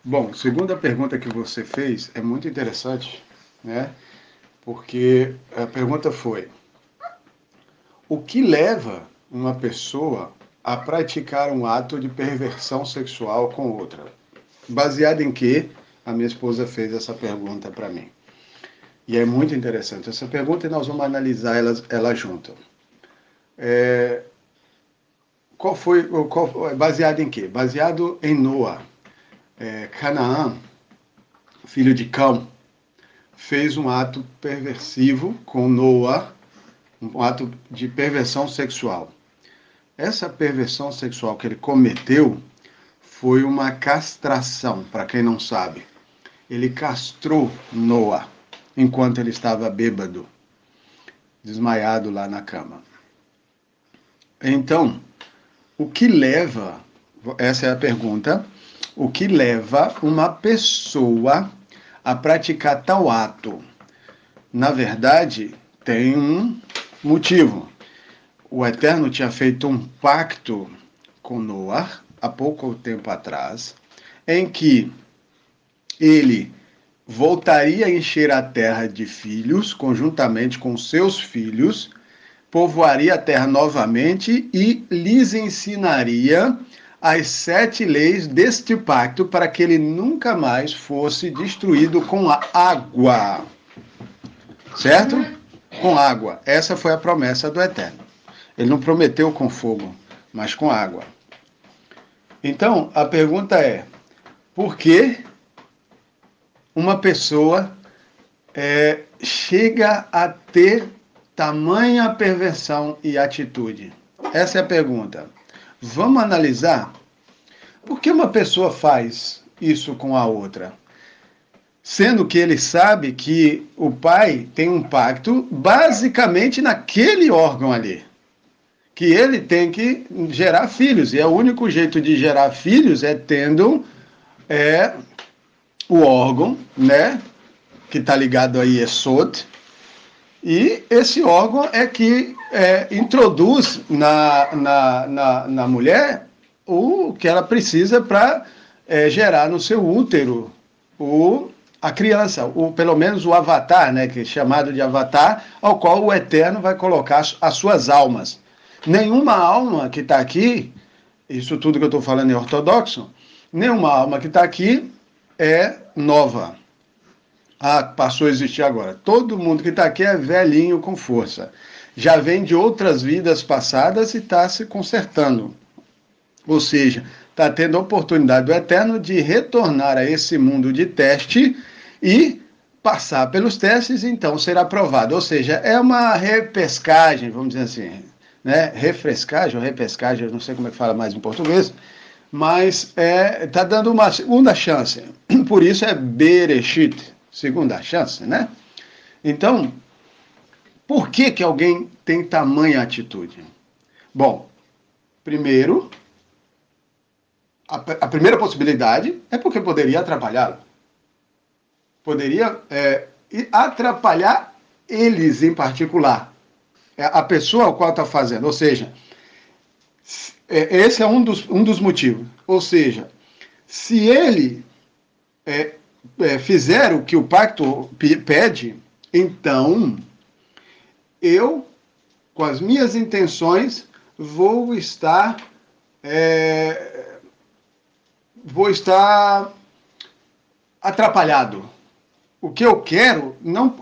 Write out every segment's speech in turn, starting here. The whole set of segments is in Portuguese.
Bom, segunda pergunta que você fez é muito interessante, né? Porque a pergunta foi: o que leva uma pessoa a praticar um ato de perversão sexual com outra? Baseado em que a minha esposa fez essa pergunta para mim. E é muito interessante essa pergunta e nós vamos analisar ela junto. Baseado em quê? Baseado em Noa. Canaã, filho de Cão, fez um ato perversivo com Noa, um ato de perversão sexual. Essa perversão sexual que ele cometeu foi uma castração, para quem não sabe. Ele castrou Noa enquanto ele estava bêbado, desmaiado lá na cama. Então, o que leva, essa é a pergunta, o que leva uma pessoa a praticar tal ato? Na verdade, tem um motivo. O Eterno tinha feito um pacto com Noé há pouco tempo atrás, em que ele voltaria a encher a terra de filhos, conjuntamente com seus filhos, povoaria a terra novamente e lhes ensinaria as 7 leis deste pacto para que ele nunca mais fosse destruído com a água. Certo? Com água. Essa foi a promessa do Eterno. Ele não prometeu com fogo, mas com água. Então, a pergunta é: por que uma pessoa chega a ter tamanha perversão e atitude? Essa é a pergunta. Vamos analisar por que uma pessoa faz isso com a outra. Sendo que ele sabe que o pai tem um pacto basicamente naquele órgão ali. Que ele tem que gerar filhos. E é o único jeito de gerar filhos é tendo o órgão, né? Que está ligado a Yesod. E esse órgão é que introduz na mulher o que ela precisa para gerar no seu útero a criança, pelo menos o avatar, né, que é chamado de avatar, ao qual o Eterno vai colocar as suas almas. Nenhuma alma que está aqui, isso tudo que eu estou falando é ortodoxo, nenhuma alma que está aqui é nova. Passou a existir agora. Todo mundo que está aqui é velhinho com força. Já vem de outras vidas passadas e está se consertando. Ou seja, está tendo a oportunidade do Eterno de retornar a esse mundo de teste e passar pelos testes, então ser aprovado. Ou seja, é uma repescagem, vamos dizer assim, né? Refrescagem ou repescagem, eu não sei como é que fala mais em português, mas está dando uma segunda chance. Por isso é Bereshit, segunda chance, né? Então, por que alguém tem tamanha atitude? Bom, primeiro, a primeira possibilidade é porque poderia atrapalhá-lo. Poderia atrapalhar eles em particular. A pessoa ao qual está fazendo. Ou seja, esse é um dos motivos. Ou seja, se ele fizer o que o pacto pede, então eu, com as minhas intenções, vou estar atrapalhado. O que eu quero,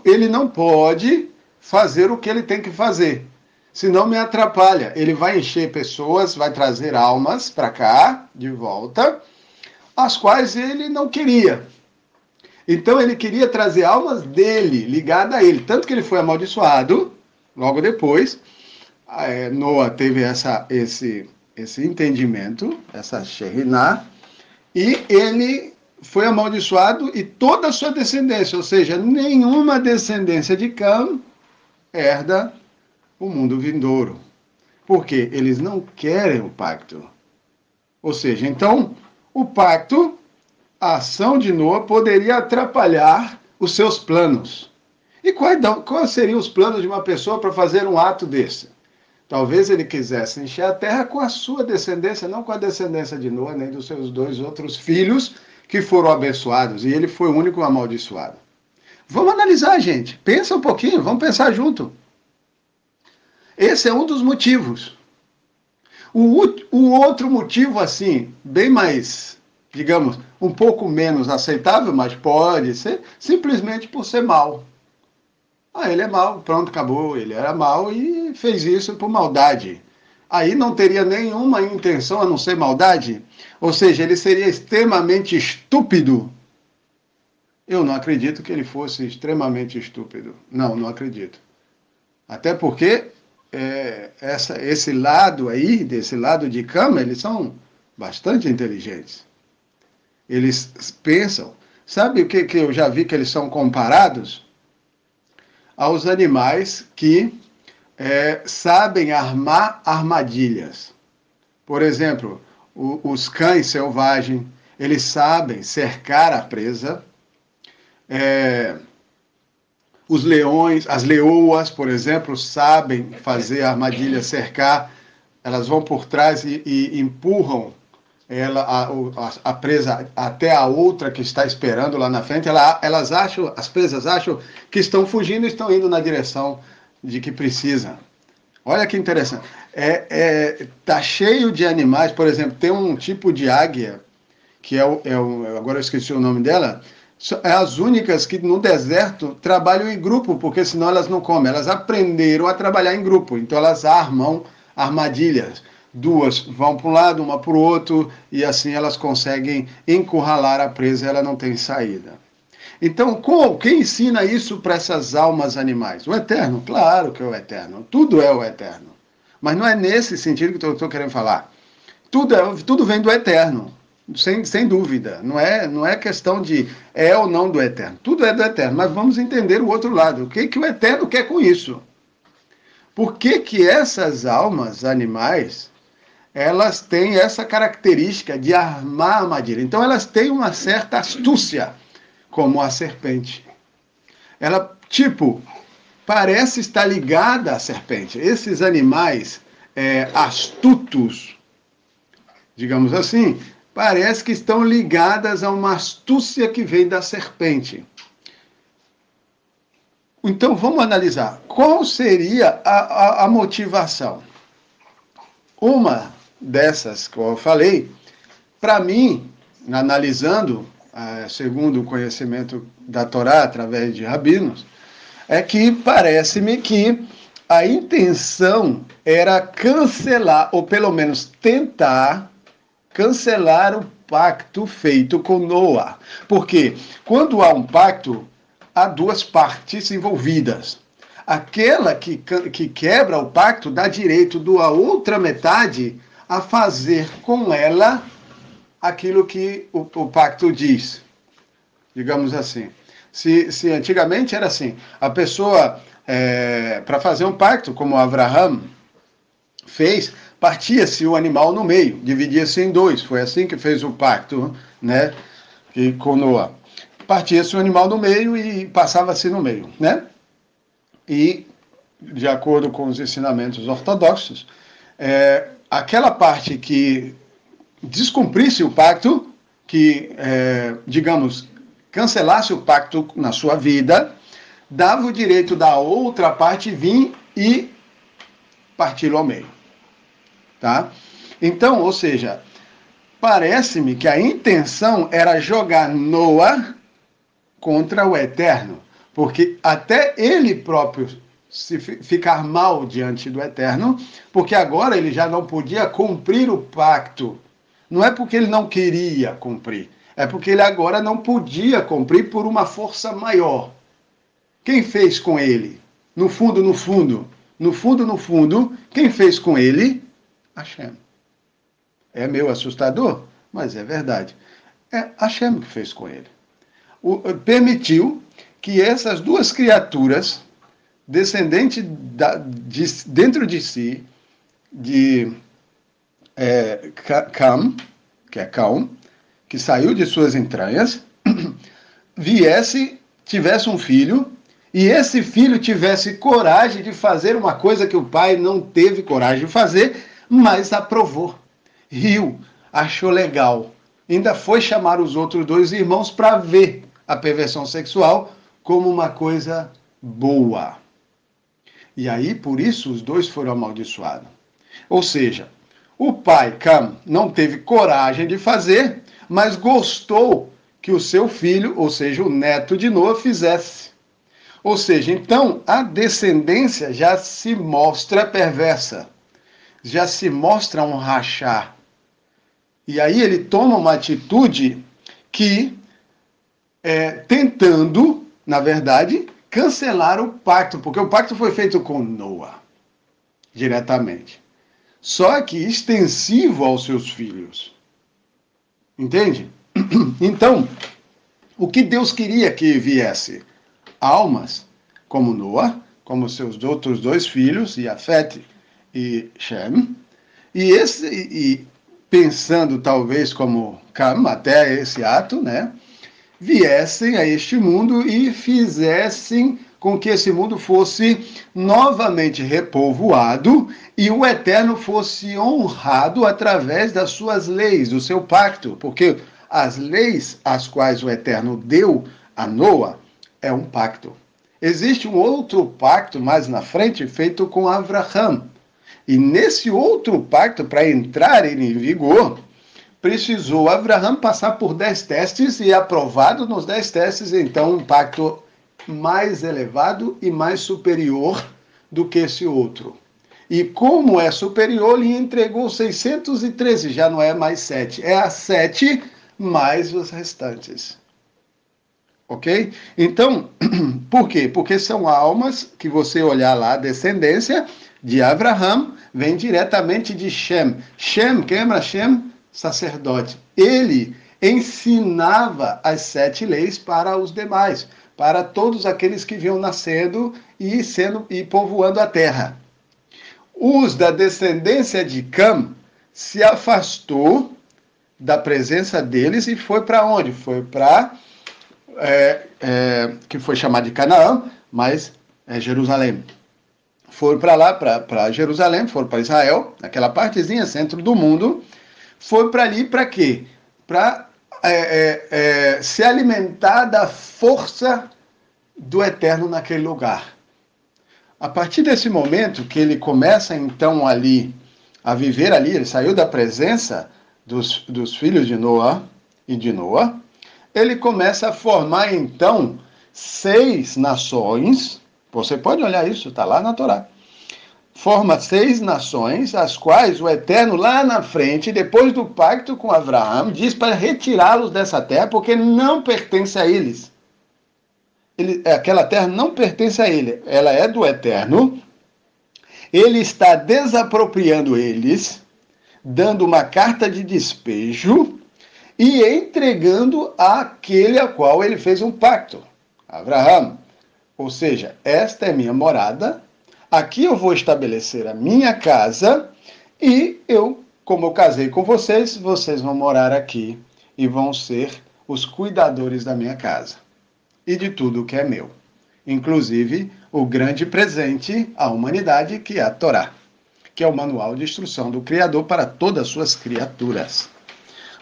ele não pode fazer o que ele tem que fazer, senão me atrapalha. Ele vai encher pessoas, vai trazer almas para cá, de volta, as quais ele não queria. Então ele queria trazer almas dele, ligadas a ele, tanto que ele foi amaldiçoado, logo depois, Noa teve esse entendimento, essa Shekhinah, e ele foi amaldiçoado e toda a sua descendência, ou seja, nenhuma descendência de Cã herda o mundo vindouro. Por quê? Eles não querem o pacto. Ou seja, então, o pacto, a ação de Noa poderia atrapalhar os seus planos. E quais seriam os planos de uma pessoa para fazer um ato desse? Talvez ele quisesse encher a terra com a sua descendência, não com a descendência de Noa, nem dos seus 2 outros filhos, que foram abençoados e ele foi o único amaldiçoado. Vamos analisar, gente. Pensa um pouquinho, vamos pensar junto. Esse é um dos motivos. O outro motivo, assim, bem mais, digamos, um pouco menos aceitável, mas pode ser, simplesmente por ser mau. Ah, ele é mau, pronto, acabou. Ele era mau e fez isso por maldade. Aí não teria nenhuma intenção a não ser maldade? Ou seja, ele seria extremamente estúpido. Eu não acredito que ele fosse extremamente estúpido. Não, não acredito. Até porque esse lado aí, desse lado de cama, eles são bastante inteligentes. Eles pensam. Sabe o que eu já vi que eles são comparados? Aos animais que sabem armar armadilhas. Por exemplo, os cães selvagens, eles sabem cercar a presa. Os leões, as leoas, por exemplo, sabem fazer armadilha, cercar. Elas vão por trás e empurram a presa até a outra que está esperando lá na frente. As presas acham que estão fugindo e estão indo na direção de que precisa. Olha que interessante. Tá cheio de animais, por exemplo, tem um tipo de águia, que agora eu esqueci o nome dela, é as únicas que no deserto trabalham em grupo, porque senão elas não comem. Elas aprenderam a trabalhar em grupo, então elas armam armadilhas. Duas vão para um lado, uma para o outro, e assim elas conseguem encurralar a presa e ela não tem saída. Então, quem ensina isso para essas almas animais? O Eterno? Claro que é o Eterno. Tudo é o Eterno. Mas não é nesse sentido que eu estou querendo falar. Tudo vem do Eterno, sem dúvida. Não é questão de ou não do Eterno. Tudo é do Eterno, mas vamos entender o outro lado. O que o Eterno quer com isso? Por que essas almas animais, elas têm essa característica de armar armadilha? Então, elas têm uma certa astúcia, como a serpente. Ela, parece estar ligada à serpente. Esses animais astutos, digamos assim, parece que estão ligadas a uma astúcia que vem da serpente. Então, vamos analisar. Qual seria a motivação? Uma dessas que eu falei, para mim, analisando, segundo o conhecimento da Torá, através de rabinos, é que parece-me que a intenção era cancelar, ou pelo menos tentar cancelar o pacto feito com Noa. Porque quando há um pacto, há duas partes envolvidas. Aquela que quebra o pacto dá direito da outra metade a fazer com ela aquilo que o pacto diz. Digamos assim. Se antigamente era assim, a pessoa, para fazer um pacto, como Abraham fez, partia-se o animal no meio, dividia-se em dois. Foi assim que fez o pacto, né, com Noa. Partia-se o animal no meio e passava-se no meio, né? E, de acordo com os ensinamentos ortodoxos, aquela parte que descumprisse o pacto, que, digamos, cancelasse o pacto na sua vida, dava o direito da outra parte vir e parti-lo ao meio. Tá? Então, ou seja, parece-me que a intenção era jogar Noa contra o Eterno, porque até ele próprio se ficar mal diante do Eterno, porque agora ele já não podia cumprir o pacto. Não é porque ele não queria cumprir, é porque ele agora não podia cumprir por uma força maior. Quem fez com ele? No fundo, quem fez com ele? Hashem. É meio assustador, mas é verdade. É Hashem que fez com ele. Permitiu que essas duas criaturas, descendentes dentro de si, de Cam, que é Cão, que saiu de suas entranhas, tivesse um filho, e esse filho tivesse coragem de fazer uma coisa que o pai não teve coragem de fazer, mas aprovou, riu, achou legal. ainda foi chamar os outros dois irmãos para ver a perversão sexual como uma coisa boa. E aí, por isso, os dois foram amaldiçoados. Ou seja, o pai, Cam, não teve coragem de fazer, mas gostou que o seu filho, ou seja, o neto de Noa, fizesse. Ou seja, então, a descendência já se mostra perversa, já se mostra um rachar. E aí ele toma uma atitude que, tentando, na verdade, cancelar o pacto, porque o pacto foi feito com Noa, diretamente. Só que extensivo aos seus filhos. Entende? Então, o que Deus queria que viesse? Almas como Noa, como seus outros dois filhos, Jafete e Shem, e pensando talvez como Cam, até esse ato, né, viessem a este mundo e fizessem com que esse mundo fosse novamente repovoado e o Eterno fosse honrado através das suas leis, do seu pacto, porque as leis às quais o Eterno deu a Noa é um pacto. Existe um outro pacto mais na frente feito com Avraham. E nesse outro pacto, para entrar em vigor, precisou Avraham passar por 10 testes e aprovado nos 10 testes, então um pacto mais elevado e mais superior do que esse outro. E como é superior, lhe entregou 613, já não é mais 7, é a 7 mais os restantes. Ok? Então, por quê? Porque são almas que você olhar lá, a descendência de Avraham vem diretamente de Shem. Shem, quem lembra Shem? Sacerdote. Ele ensinava as 7 leis para os demais, para todos aqueles que vinham nascendo e povoando a terra. Os da descendência de Cam se afastou da presença deles e foi para onde? Foi para que foi chamado de Canaã, mas é Jerusalém. Foram para lá, para Jerusalém, foram para Israel, naquela partezinha, centro do mundo. Foi para ali para quê? Para se alimentar da força do Eterno naquele lugar. A partir desse momento que ele começa então ali a viver ali, ele saiu da presença dos filhos de Noa e de Noa, ele começa a formar então 6 nações. Você pode olhar isso, está lá na Torá. Forma 6 nações, as quais o Eterno lá na frente, depois do pacto com Abraão, diz para retirá-los dessa terra, porque não pertence a eles. Aquela terra não pertence a ele, ela é do Eterno. Ele está desapropriando eles, dando uma carta de despejo e entregando àquele a qual ele fez um pacto, Abraão. Ou seja, esta é minha morada, aqui eu vou estabelecer a minha casa e como eu casei com vocês, vocês vão morar aqui e vão ser os cuidadores da minha casa e de tudo que é meu, inclusive o grande presente à humanidade, que é a Torá, que é o manual de instrução do Criador para todas as suas criaturas.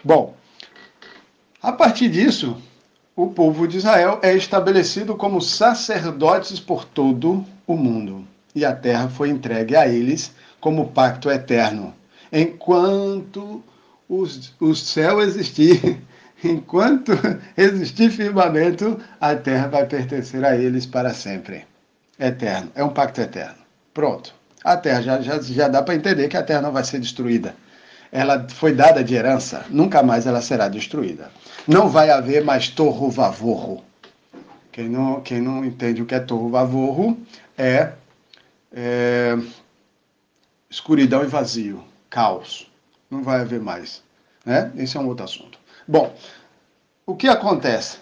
Bom, a partir disso, o povo de Israel é estabelecido como sacerdotes por todo o mundo. E a terra foi entregue a eles como pacto eterno. Enquanto o céu existir, enquanto existir firmamento, a terra vai pertencer a eles para sempre. Eterno. É um pacto eterno. Pronto. A terra já dá para entender que a terra não vai ser destruída. Ela foi dada de herança, nunca mais ela será destruída. Não vai haver mais torro vavorro. Quem não entende o que é torro vavorro é escuridão e vazio, caos. Não vai haver mais. Né? Esse é um outro assunto. Bom, o que acontece?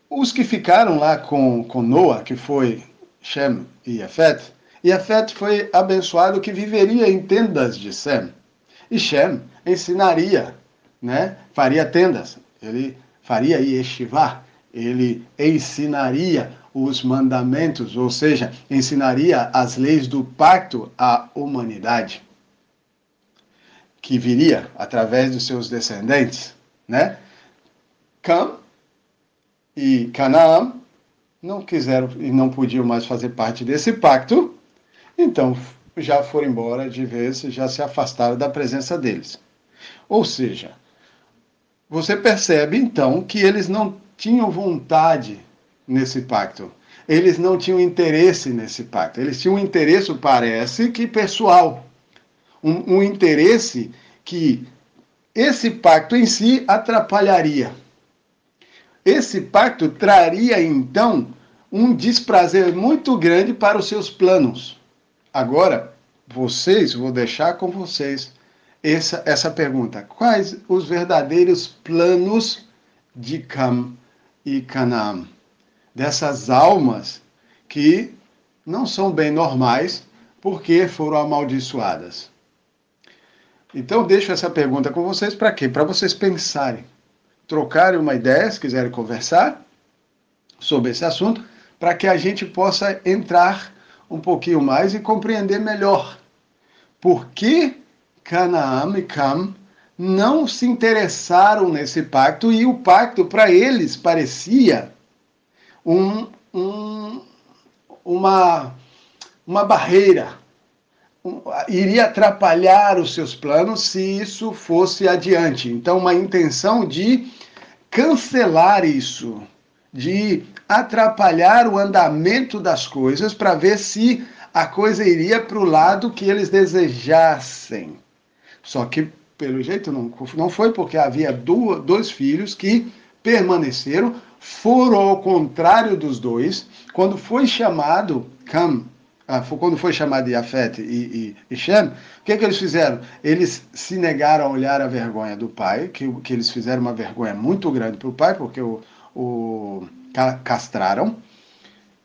Os que ficaram lá com Noa, que foi Shem e Jafete foi abençoado que viveria em tendas de Sem. E Shem ensinaria, né? Faria tendas, ele faria yeshivá, ele ensinaria os mandamentos, ou seja, ensinaria as leis do pacto à humanidade. que viria através dos seus descendentes, né? Cam e Canaã não quiseram e não podiam mais fazer parte desse pacto, então já foram embora de vez, já se afastaram da presença deles. Ou seja, você percebe então que eles não tinham vontade nesse pacto. Eles não tinham interesse nesse pacto. Eles tinham um interesse, parece que pessoal. Um interesse que esse pacto em si atrapalharia. Esse pacto traria então um desprazer muito grande para os seus planos. Agora, vou deixar com vocês essa pergunta. Quais os verdadeiros planos de Cam e Canaã? Dessas almas que não são bem normais porque foram amaldiçoadas. Então, deixo essa pergunta com vocês para quê? Para vocês pensarem, trocarem uma ideia, se quiserem conversar sobre esse assunto, para que a gente possa entrar um pouquinho mais e compreender melhor por que Canaã e Cam não se interessaram nesse pacto e o pacto para eles parecia uma barreira, iria atrapalhar os seus planos se isso fosse adiante. Então, uma intenção de cancelar isso, de atrapalhar o andamento das coisas para ver se a coisa iria para o lado que eles desejassem. Só que, pelo jeito, não foi, porque havia dois filhos que permaneceram, foram ao contrário dos dois. Quando foi chamado Cam, quando foi chamado Yafet e Shem, o que eles fizeram? Eles se negaram a olhar a vergonha do pai, que eles fizeram uma vergonha muito grande para o pai, porque o castraram.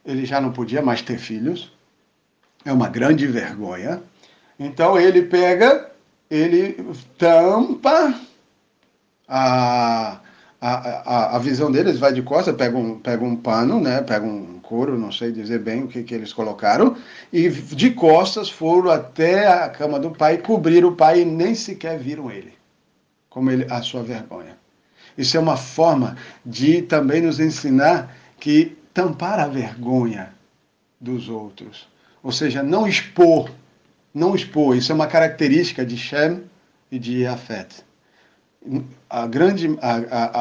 Ele já não podia mais ter filhos. É uma grande vergonha. Então ele tampa a visão deles, vai de costas, pega um pano, né, pega um couro, não sei dizer bem o que eles colocaram, e de costas foram até a cama do pai, cobriram o pai e nem sequer viram ele, como a sua vergonha. Isso é uma forma de também nos ensinar que tampar a vergonha dos outros, ou seja, não expor, isso é uma característica de Shem e de Yafet.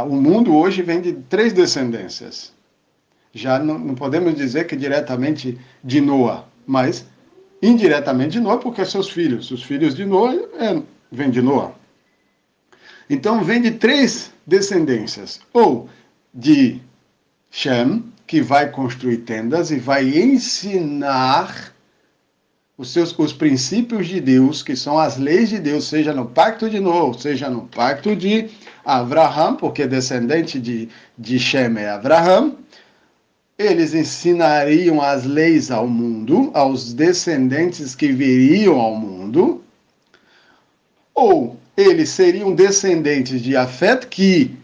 O mundo hoje vem de 3 descendências. Já não podemos dizer que diretamente de Noa, mas indiretamente de Noa, porque seus filhos. Os filhos de Noa vêm de Noa. Então vem de 3 descendências. Ou de Shem, que vai construir tendas e vai ensinar os princípios de Deus, que são as leis de Deus, seja no pacto de Noé, seja no pacto de Abraham, porque descendente de Shem é Abraham. Eles ensinariam as leis ao mundo, aos descendentes que viriam ao mundo, ou eles seriam descendentes de Yafet, que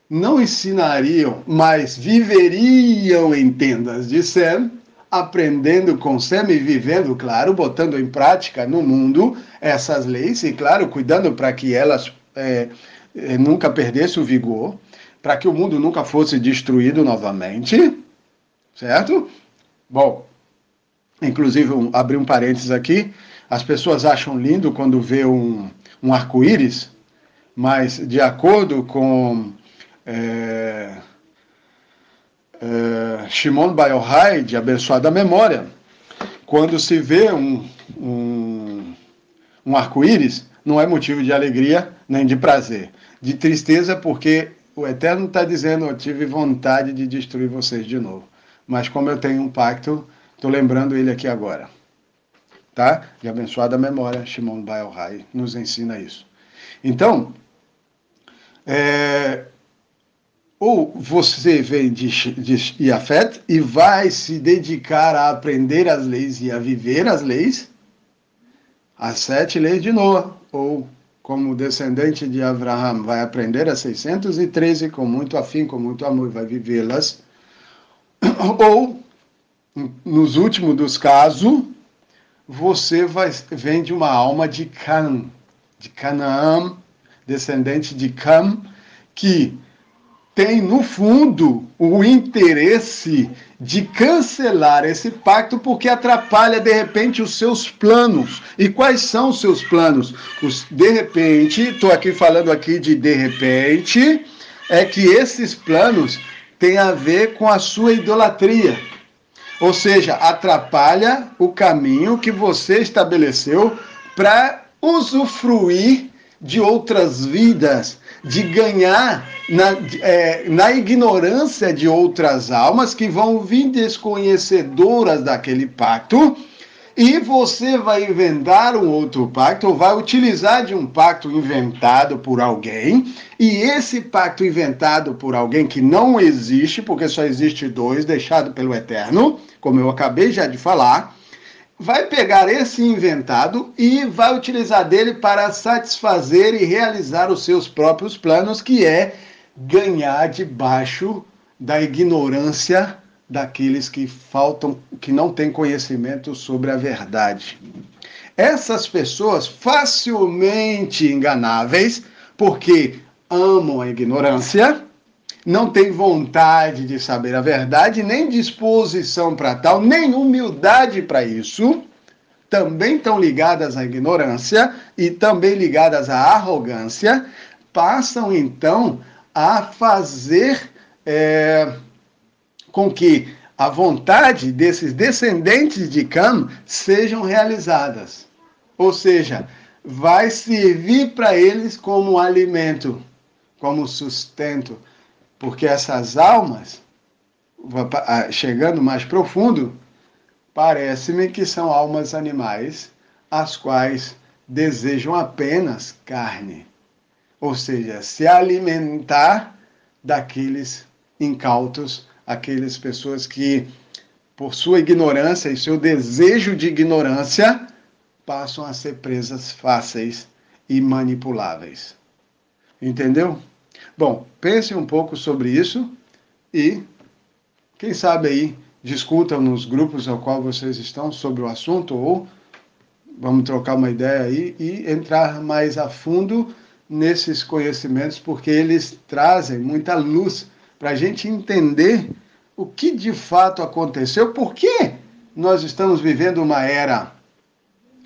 não ensinariam, mas viveriam em tendas de Sem, aprendendo com Sem e vivendo, claro, botando em prática no mundo essas leis e, claro, cuidando para que elas nunca perdessem o vigor, para que o mundo nunca fosse destruído novamente, certo? Bom, inclusive, abri um parênteses aqui, as pessoas acham lindo quando vê um arco-íris, mas de acordo com Shimon Bar Yochai, de abençoada memória, quando se vê um arco-íris, não é motivo de alegria nem de prazer, de tristeza, porque o Eterno está dizendo: eu tive vontade de destruir vocês de novo, mas como eu tenho um pacto, estou lembrando ele aqui agora, tá? De abençoada memória, Shimon Bar Yochai nos ensina isso. Então, ou você vem de Yafet e vai se dedicar a aprender as leis e a viver as leis, as 7 leis de Noa, ou como descendente de Abraham, vai aprender as 613 com muito afinco, com muito amor, vai vivê-las, ou, nos últimos dos casos, você vem de uma alma de Cã, de Canaã, descendente de Cam, que tem, no fundo, o interesse de cancelar esse pacto porque atrapalha, de repente, os seus planos. E quais são os seus planos? De repente, estou aqui falando aqui de repente, é que esses planos têm a ver com a sua idolatria. Ou seja, atrapalha o caminho que você estabeleceu para usufruir de outras vidas, de ganhar na ignorância de outras almas que vão vir desconhecedoras daquele pacto, e você vai inventar um outro pacto, ou vai utilizar de um pacto inventado por alguém, e esse pacto inventado por alguém que não existe, porque só existe dois, deixado pelo Eterno, como eu acabei já de falar, vai pegar esse inventado e vai utilizar dele para satisfazer e realizar os seus próprios planos, que é ganhar debaixo da ignorância daqueles que faltam, que não têm conhecimento sobre a verdade. Essas pessoas facilmente enganáveis, porque amam a ignorância, não têm vontade de saber a verdade, nem disposição para tal, nem humildade para isso, também estão ligadas à ignorância e também ligadas à arrogância, passam então a fazer com que a vontade desses descendentes de Cam sejam realizadas. Ou seja, vai servir para eles como alimento, como sustento, porque essas almas, chegando mais profundo, parece-me que são almas animais, as quais desejam apenas carne. Ou seja, se alimentar daqueles incautos, aquelas pessoas que, por sua ignorância e seu desejo de ignorância, passam a ser presas fáceis e manipuláveis. Entendeu? Bom, pense um pouco sobre isso e, quem sabe aí, discutam nos grupos ao qual vocês estão sobre o assunto, ou vamos trocar uma ideia aí e entrar mais a fundo nesses conhecimentos, porque eles trazem muita luz para a gente entender o que de fato aconteceu, por que nós estamos vivendo uma era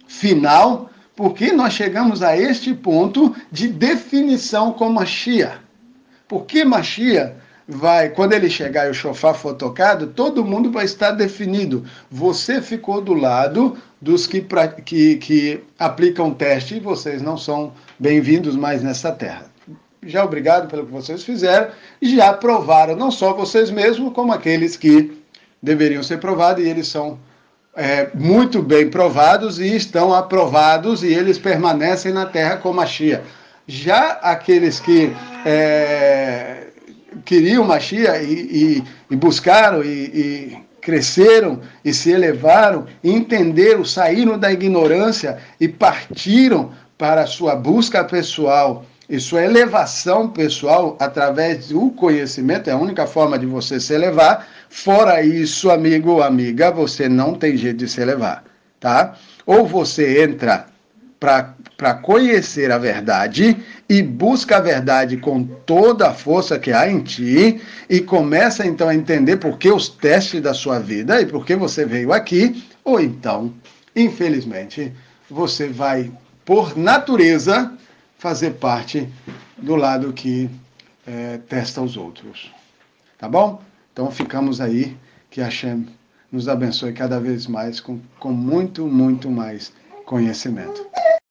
final, por que nós chegamos a este ponto de definição com Mashiach. Por que Mashiach vai, quando ele chegar e o shofar for tocado, todo mundo vai estar definido. Você ficou do lado dos que aplicam teste e vocês não são bem-vindos mais nessa terra. Já obrigado pelo que vocês fizeram e já provaram, não só vocês mesmos, como aqueles que deveriam ser provados, e eles são muito bem provados e estão aprovados, e eles permanecem na terra com Mashiach. Já aqueles que queriam Mashiach e buscaram e cresceram e se elevaram, e entenderam, saíram da ignorância e partiram para a sua busca pessoal e sua elevação pessoal através do conhecimento, é a única forma de você se elevar. Fora isso, amigo ou amiga, você não tem jeito de se elevar, tá? Ou você entra para conhecer a verdade e busca a verdade com toda a força que há em ti e começa então a entender por que os testes da sua vida e por que você veio aqui, ou então, infelizmente, você vai, por natureza, fazer parte do lado que testa os outros. Tá bom? Então ficamos aí, que Hashem nos abençoe cada vez mais com muito, muito mais conhecimento.